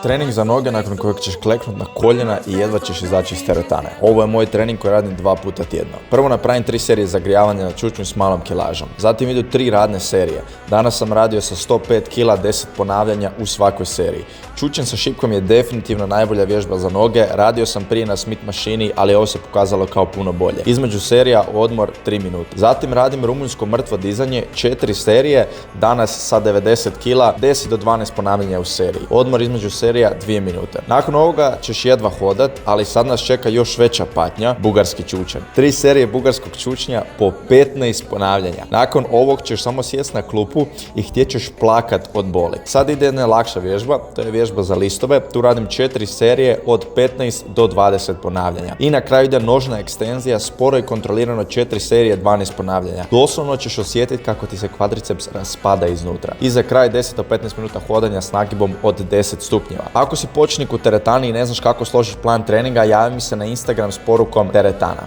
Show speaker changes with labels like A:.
A: Trening za noge nakon kojeg ćeš kleknut na koljena i jedva ćeš izaći iz teretane. Ovo je moj trening koji radim 2 puta tjedno. Prvo napravim 3 serije zagrijavanja na čučnju s malom kilažom. Zatim idu 3 radne serije. Danas sam radio sa 105 kg, 10 ponavljanja u svakoj seriji. Čučanj sa šipkom je definitivno najbolja vježba za noge. Radio sam prije na Smith mašini, ali ovo se pokazalo kao puno bolje. Između serija odmor 3 minute. Zatim radim rumunjsko mrtvo dizanje, 4 serije, danas sa 90 kg, 10 do 12 ponavljanja u seriji. Odmor između serija 2 minute. Nakon ovoga ćeš jedva hodat, ali sad nas čeka još veća patnja, bugarski čučanj. 3 serije bugarskog čučnja po 15 ponavljanja. Nakon ovog ćeš samo sjest na klupu i htjet ćeš plakat od boli. Sad ide jedna lakša vježba, to je vježba za listove. Tu radim 4 serije od 15 do 20 ponavljanja. I na kraju ide nožna ekstenzija, sporo i kontrolirano 4 serije 12 ponavljanja. Doslovno ćeš osjetiti kako ti se kvadriceps raspada iznutra. I za kraj 10 do 15 minuta hodanja s nagibom od 10 stupnjeva. Ako si početnik u teretani i ne znaš kako složiti plan treninga, javi mi se na Instagram s porukom teretana.